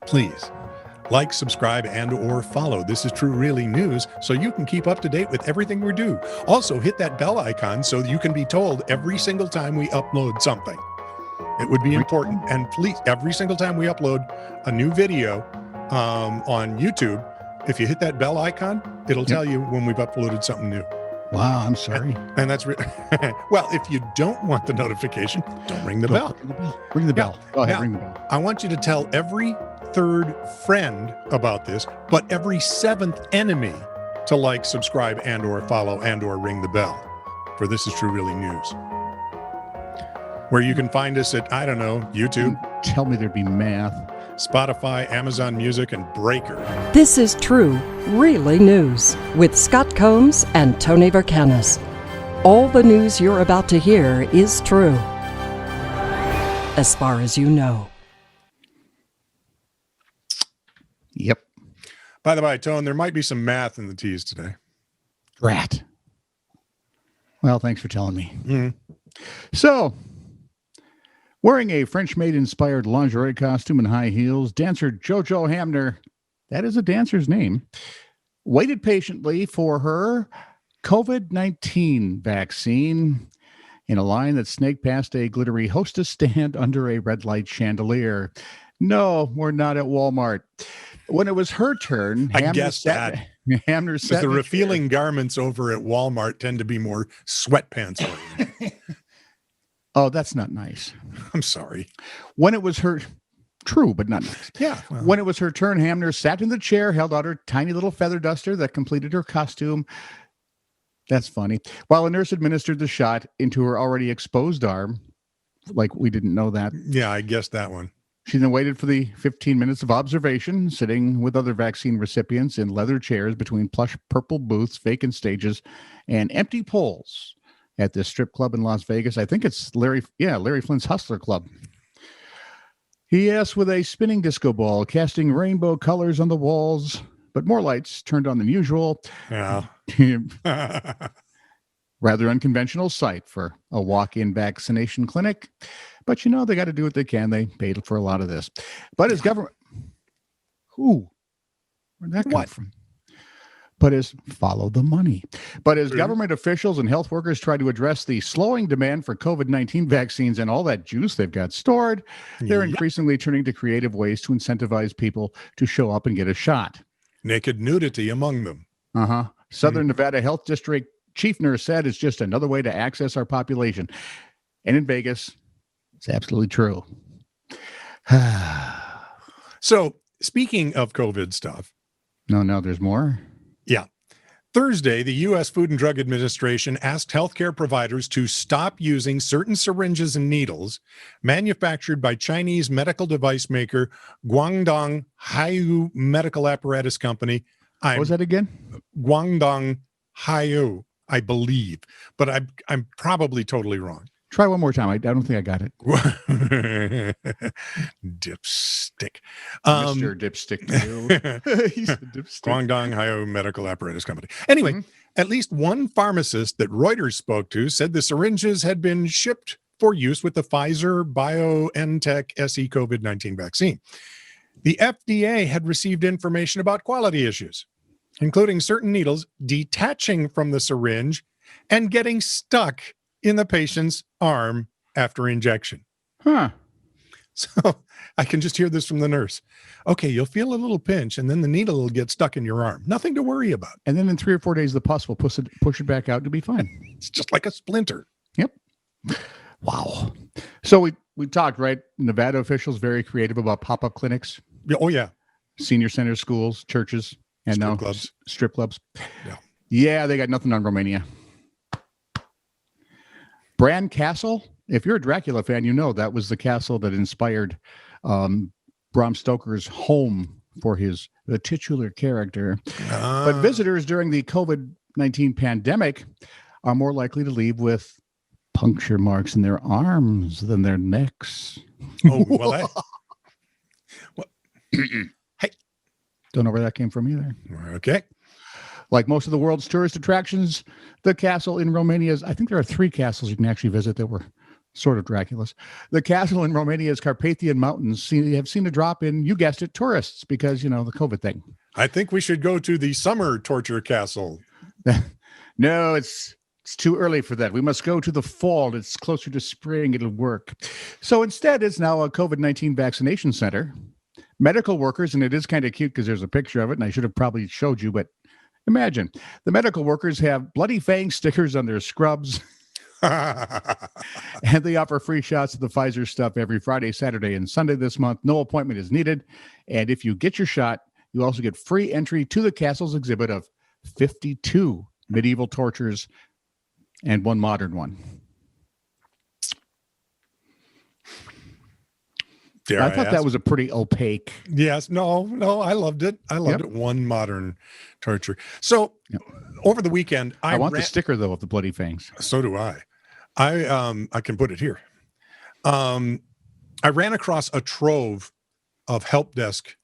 Please like, subscribe, and or follow This Is True Really News so you can keep up to date with everything we do. Also, hit that bell icon so you can be told every single time we upload something. It would be important. And please, every single time we upload a new video on YouTube, if you hit that bell icon, it'll tell you when we've uploaded something new. Wow, I'm sorry. And that's well, if you don't want the notification, don't ring the bell. Ring the bell. Go ahead, ring the bell. I want you to tell every third friend about this, but every seventh enemy to like, subscribe, and or follow, and or ring the bell for This Is True Really News. Where you can find us at, I don't know, YouTube. Tell me there'd be math. Spotify, Amazon Music, and Breaker. This is True Really News with Scott Combs and Tony Vercanis. All the news you're about to hear is true, as far as you know. Yep. By the way, Tone, there might be some math in the teas today. Rat. Well, thanks for telling me. Mm-hmm. So, wearing a French-maid-inspired lingerie costume and high heels, dancer JoJo Hamner, that is a dancer's name, waited patiently for her COVID-19 vaccine in a line that snaked past a glittery hostess stand under a red light chandelier. No, we're not at Walmart. When it was her turn, I guess that. Hamner said the revealing garments over at Walmart tend to be more sweatpants oriented. Oh, that's not nice. I'm sorry. When it was her... True, but not nice. Yeah. Well. When it was her turn, Hamner sat in the chair, held out her tiny little feather duster that completed her costume. That's funny. While a nurse administered the shot into her already exposed arm, like we didn't know that. Yeah, I guessed that one. She then waited for the 15 minutes of observation, sitting with other vaccine recipients in leather chairs between plush purple booths, vacant stages, and empty poles at this strip club in Las Vegas. I think it's Larry Flynt's Hustler Club. Yes, with a spinning disco ball, casting rainbow colors on the walls, but more lights turned on than usual. Yeah. Rather unconventional sight for a walk-in vaccination clinic. But, you know, they got to do what they can. They paid for a lot of this. But as government... Who? Where'd that come from? But as follow the money. But as government officials and health workers try to address the slowing demand for COVID-19 vaccines and all that juice they've got stored, they're increasingly turning to creative ways to incentivize people to show up and get a shot. Naked nudity among them. Southern Nevada Health District Chief Nurse said it's just another way to access our population. And in Vegas, it's absolutely true. So, speaking of COVID stuff. No, there's more. Yeah. Thursday, the U.S. Food and Drug Administration asked healthcare providers to stop using certain syringes and needles manufactured by Chinese medical device maker Guangdong Haiyu Medical Apparatus Company. What was that again? Guangdong Haiyu, I believe, but I'm probably totally wrong. Try one more time. I don't think I got it. Dipstick. Mr. Dipstick. He's a dipstick. Guangdong Haiyu Medical Apparatus Company. Anyway, at least one pharmacist that Reuters spoke to said the syringes had been shipped for use with the Pfizer BioNTech SE COVID-19 vaccine. The FDA had received information about quality issues, including certain needles detaching from the syringe and getting stuck in the patient's arm after injection. So I can just hear this from the nurse. Okay, you'll feel a little pinch and then the needle will get stuck in your arm. Nothing to worry about. And then in 3 or 4 days, the pus will push it back out to be fine. It's just like a splinter. Yep. Wow. So we talked, right? Nevada officials very creative about pop-up clinics. Oh, yeah. Senior centers, schools, churches, and strip now clubs. Strip clubs. Yeah. Yeah, they got nothing on Romania. Bran Castle, if you're a Dracula fan, you know that was the castle that inspired Bram Stoker's home for the titular character. But visitors during the COVID-19 pandemic are more likely to leave with puncture marks in their arms than their necks. Oh, well, hey. Don't know where that came from either. Okay. Like most of the world's tourist attractions, the castle in Romania I think there are 3 castles you can actually visit that were Sort of Dracula's. The castle in Romania's Carpathian Mountains have seen a drop in, you guessed it, tourists because, the COVID thing. I think we should go to the summer torture castle. No, it's too early for that. We must go to the fall. It's closer to spring. It'll work. So instead, it's now a COVID-19 vaccination center. Medical workers, and it is kind of cute because there's a picture of it, and I should have probably showed you, but imagine. The medical workers have Bloody Fang stickers on their scrubs. And they offer free shots of the Pfizer stuff every Friday, Saturday, and Sunday this month. No appointment is needed. And if you get your shot, you also get free entry to the castle's exhibit of 52 medieval tortures and one modern one. I thought that was a pretty opaque. Yes. No, I loved it. I loved it. One modern torture. So over the weekend, I want the sticker, though, of the Bloody Fangs. So do I. I can put it here. I ran across a trove of help desk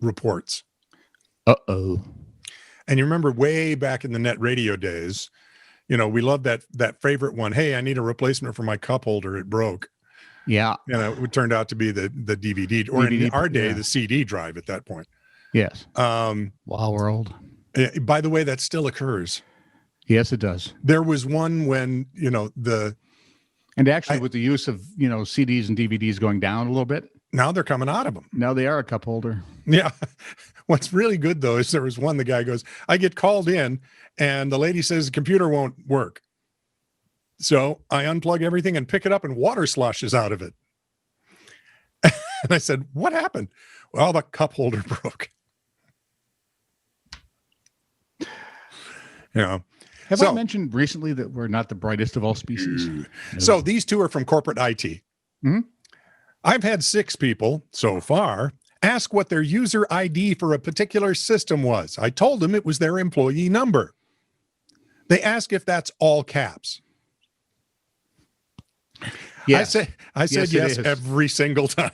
reports. Uh-oh. And you remember way back in the net radio days, we loved that favorite one. Hey, I need a replacement for my cup holder. It broke. Yeah. It turned out to be the DVD, or in our day, the CD drive at that point. Yes. Wow, we're old. By the way, that still occurs. Yes, it does. There was one when, and actually with the use of, CDs and DVDs going down a little bit. Now they're coming out of them. Now they are a cup holder. Yeah. What's really good, though, is there was one, the guy goes, I get called in and the lady says the computer won't work. So I unplug everything and pick it up and water sloshes out of it. And I said, what happened? Well, the cup holder broke. Have I mentioned recently that we're not the brightest of all species? No. So these two are from corporate IT. Mm-hmm. I've had 6 people so far ask what their user ID for a particular system was. I told them it was their employee number. They ask if that's all caps. Yes. I said yes every single time.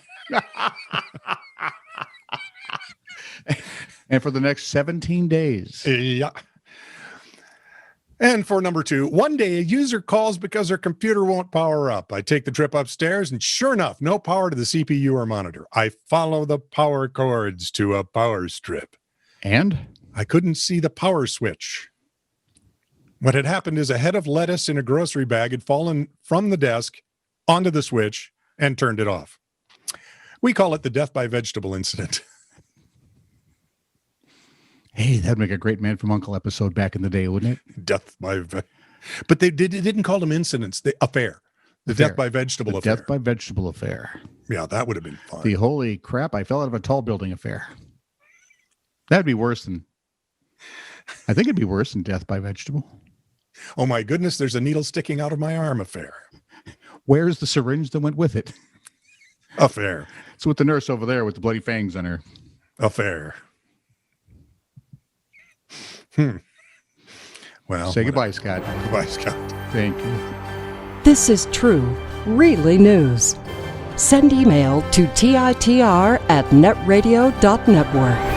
And for the next 17 days. Yeah. And for number 2, one day a user calls because their computer won't power up. I take the trip upstairs and sure enough, no power to the CPU or monitor. I follow the power cords to a power strip. And? I couldn't see the power switch. What had happened is a head of lettuce in a grocery bag had fallen from the desk onto the switch and turned it off. We call it the death by vegetable incident. Hey, that'd make a great Man from U.N.C.L.E. episode back in the day, wouldn't it? Death by but they didn't call them incidents. The affair. The death by vegetable affair. Death by vegetable affair. Yeah, that would have been fun. The holy crap, I fell out of a tall building affair. That'd be worse than... I think it'd be worse than death by vegetable. Oh my goodness, there's a needle sticking out of my arm affair. Where's the syringe that went with it? Affair. It's with the nurse over there with the bloody fangs on her. Affair. Well, say goodbye, Scott. Goodbye, Scott. Thank you. This is true, really news. Send email to TiTR@netradio.network.